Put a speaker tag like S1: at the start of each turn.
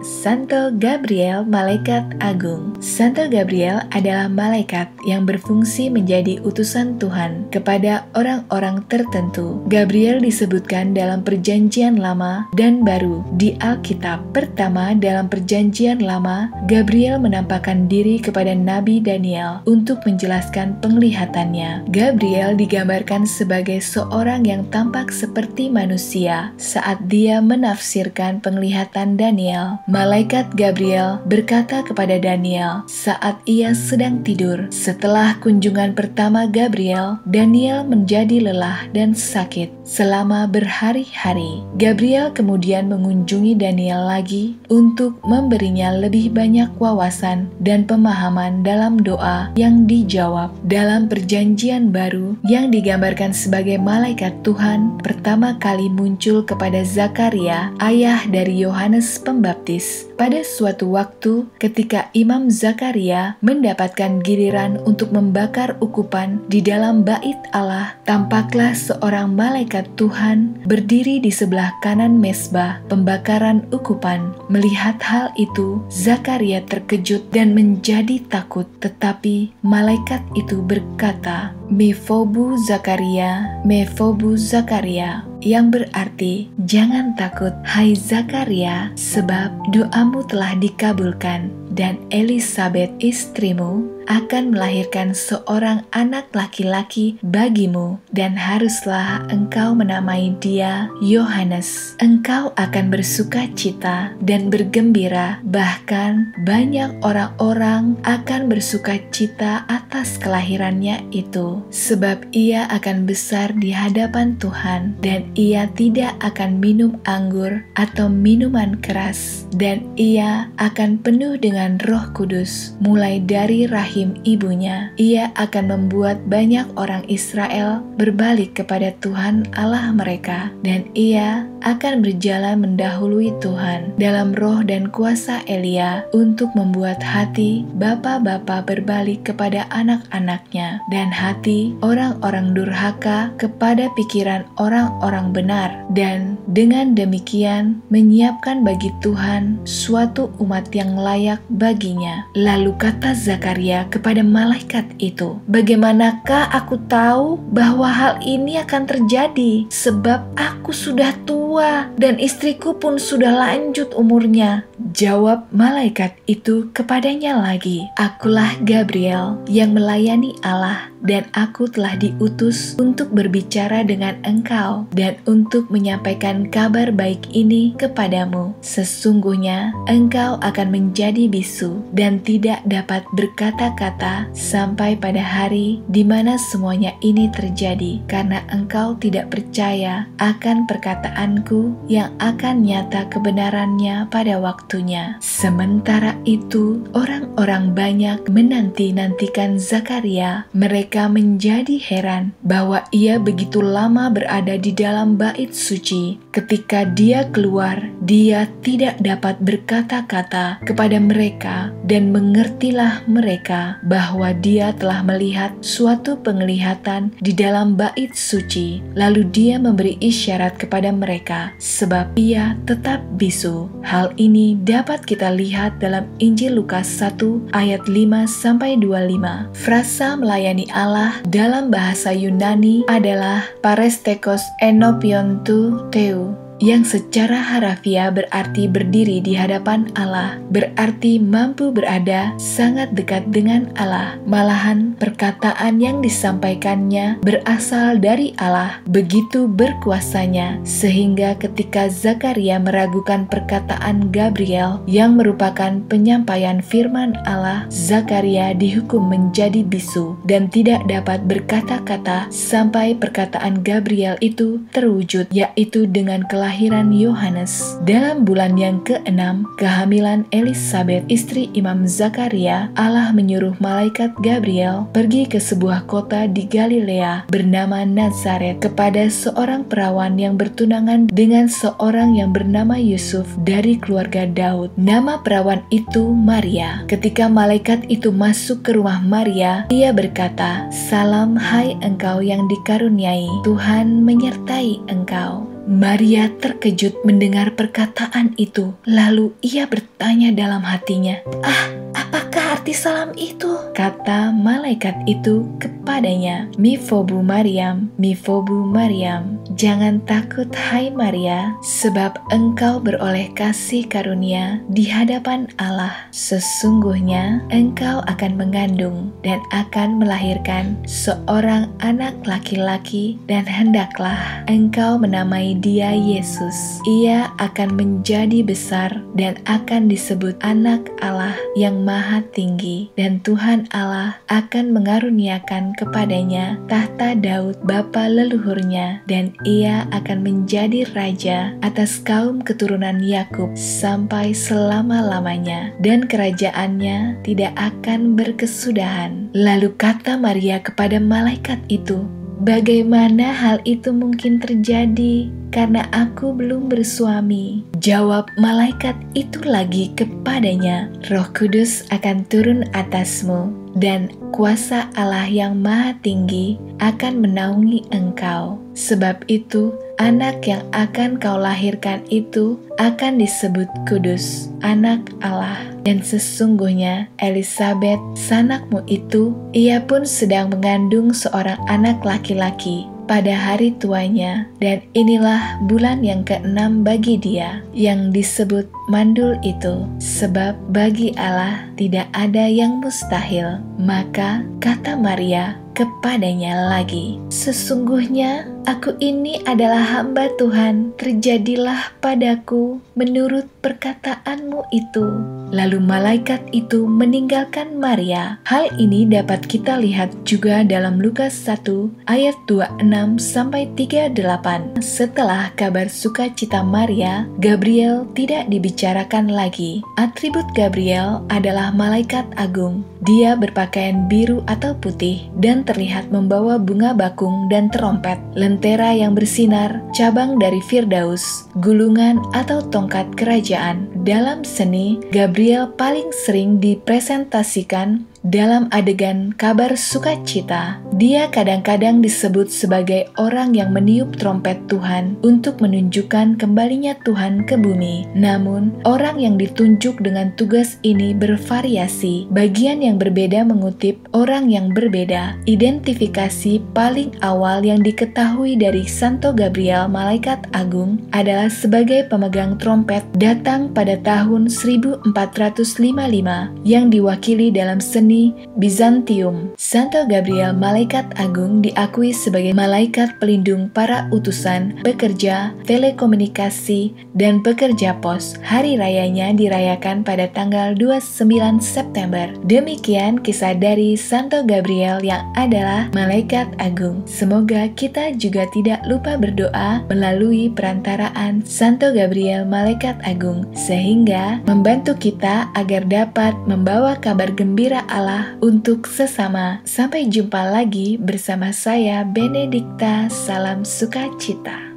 S1: Santo Gabriel, Malaikat Agung. Santo Gabriel adalah malaikat yang berfungsi menjadi utusan Tuhan kepada orang-orang tertentu. Gabriel disebutkan dalam Perjanjian Lama dan Baru di Alkitab. Pertama, dalam Perjanjian Lama, Gabriel menampakkan diri kepada Nabi Daniel untuk menjelaskan penglihatannya. Gabriel digambarkan sebagai seorang yang tampak seperti manusia saat dia menafsirkan penglihatan Daniel. Malaikat Gabriel berkata kepada Daniel saat ia sedang tidur. Setelah kunjungan pertama Gabriel, Daniel menjadi lelah dan sakit selama berhari-hari. Gabriel kemudian mengunjungi Daniel lagi untuk memberinya lebih banyak wawasan dan pemahaman dalam doa yang dijawab. Dalam Perjanjian Baru yang digambarkan sebagai malaikat Tuhan pertama kali muncul kepada Zakaria, ayah dari Yohanes Pembaptis. Pada suatu waktu ketika Imam Zakaria mendapatkan giliran untuk membakar ukupan di dalam bait Allah, tampaklah seorang malaikat Tuhan berdiri di sebelah kanan mezbah pembakaran ukupan. Melihat hal itu, Zakaria terkejut dan menjadi takut, tetapi malaikat itu berkata, "Mefobu Zakaria, Mefobu Zakaria," yang berarti, "Jangan takut, hai Zakaria, sebab doamu telah dikabulkan, dan Elisabet istrimu akan melahirkan seorang anak laki-laki bagimu, dan haruslah engkau menamai dia Yohanes. Engkau akan bersuka cita dan bergembira, bahkan banyak orang-orang akan bersuka cita atas kelahirannya itu, sebab ia akan besar di hadapan Tuhan, dan ia tidak akan minum anggur atau minuman keras, dan ia akan penuh dengan Roh Kudus mulai dari rahim ibunya. Ia akan membuat banyak orang Israel berbalik kepada Tuhan Allah mereka, dan ia akan berjalan mendahului Tuhan dalam roh dan kuasa Elia untuk membuat hati bapa-bapa berbalik kepada anak-anaknya, dan hati orang-orang durhaka kepada pikiran orang-orang benar, dan dengan demikian menyiapkan bagi Tuhan suatu umat yang layak baginya." Lalu kata Zakaria kepada malaikat itu, "Bagaimanakah aku tahu bahwa hal ini akan terjadi? Sebab aku sudah tua dan istriku pun sudah lanjut umurnya." Jawab malaikat itu kepadanya lagi, "Akulah Gabriel yang melayani Allah, dan aku telah diutus untuk berbicara dengan engkau dan untuk menyampaikan kabar baik ini kepadamu. Sesungguhnya engkau akan menjadi bisu dan tidak dapat berkata-kata sampai pada hari di mana semuanya ini terjadi, karena engkau tidak percaya akan perkataanku yang akan nyata kebenarannya pada waktunya." Sementara itu, orang-orang banyak menanti-nantikan Zakaria. Mereka menjadi heran bahwa ia begitu lama berada di dalam bait suci. Ketika dia keluar, dia tidak dapat berkata-kata kepada mereka, dan mengertilah mereka bahwa dia telah melihat suatu penglihatan di dalam bait suci. Lalu dia memberi isyarat kepada mereka, sebab ia tetap bisu. Hal ini dapat kita lihat dalam Injil Lukas 1 ayat 5-25. Frasa melayani Allah dalam bahasa Yunani adalah parestekos enopiontu theu, yang secara harafiah berarti berdiri di hadapan Allah, berarti mampu berada sangat dekat dengan Allah. Malahan perkataan yang disampaikannya berasal dari Allah, begitu berkuasanya, sehingga ketika Zakaria meragukan perkataan Gabriel yang merupakan penyampaian firman Allah, Zakaria dihukum menjadi bisu dan tidak dapat berkata-kata sampai perkataan Gabriel itu terwujud, yaitu dengan kelahiran Yohanes. Dalam bulan yang ke-6 kehamilan Elisabet istri Imam Zakaria, Allah menyuruh malaikat Gabriel pergi ke sebuah kota di Galilea bernama Nazaret kepada seorang perawan yang bertunangan dengan seorang yang bernama Yusuf dari keluarga Daud. Nama perawan itu Maria. Ketika malaikat itu masuk ke rumah Maria, ia berkata, "Salam hai engkau yang dikaruniai, Tuhan menyertai engkau." Maria terkejut mendengar perkataan itu. Lalu ia bertanya dalam hatinya, apakah arti salam itu? Kata malaikat itu kepadanya, Mifobu Maryam, Mifobu Maryam, jangan takut hai Maria, sebab engkau beroleh kasih karunia di hadapan Allah. Sesungguhnya engkau akan mengandung dan akan melahirkan seorang anak laki-laki, dan hendaklah engkau menamai dia Yesus. Ia akan menjadi besar dan akan disebut anak Allah yang Maha Tinggi, dan Tuhan Allah akan mengaruniakan kepadanya tahta Daud bapa leluhurnya, dan ia akan menjadi raja atas kaum keturunan Yakub sampai selama-lamanya, dan kerajaannya tidak akan berkesudahan. Lalu kata Maria kepada malaikat itu, bagaimana hal itu mungkin terjadi? Karena aku belum bersuami. Jawab malaikat itu lagi kepadanya, Roh Kudus akan turun atasmu, dan kuasa Allah yang Maha Tinggi akan menaungi engkau. Sebab itu, anak yang akan kau lahirkan itu akan disebut kudus, anak Allah. Dan sesungguhnya Elisabet, sanakmu itu, ia pun sedang mengandung seorang anak laki-laki pada hari tuanya, dan inilah bulan yang ke-6 bagi dia, yang disebut mandul itu, sebab bagi Allah tidak ada yang mustahil. Maka kata Maria kepadanya lagi, sesungguhnya aku ini adalah hamba Tuhan, terjadilah padaku menurut perkataanmu itu. Lalu malaikat itu meninggalkan Maria. Hal ini dapat kita lihat juga dalam Lukas 1 ayat 26-38. Setelah kabar sukacita Maria, Gabriel tidak dibicarakan lagi. Atribut Gabriel adalah malaikat agung. Dia berpakaian biru atau putih dan terlihat membawa bunga bakung dan terompet, lentera yang bersinar, cabang dari Firdaus, gulungan atau tongkat kerajaan. Dalam seni, Gabriel paling sering dipresentasikan dalam adegan kabar sukacita. Dia kadang-kadang disebut sebagai orang yang meniup trompet Tuhan untuk menunjukkan kembalinya Tuhan ke bumi. Namun, orang yang ditunjuk dengan tugas ini bervariasi. Bagian yang berbeda mengutip orang yang berbeda. Identifikasi paling awal yang diketahui dari Santo Gabriel, malaikat agung, adalah sebagai pemegang trompet datang pada tahun 1455 yang diwakili dalam seni Bizantium. Santo Gabriel, malaikat agung, diakui sebagai malaikat pelindung para utusan, pekerja telekomunikasi, dan pekerja pos. Hari rayanya dirayakan pada tanggal 29 September. Demikian kisah dari Santo Gabriel yang adalah malaikat agung. Semoga kita juga tidak lupa berdoa melalui perantaraan Santo Gabriel, malaikat agung, sehingga membantu kita agar dapat membawa kabar gembira Allah untuk sesama. Sampai jumpa lagi bersama saya, Benedikta. Salam sukacita.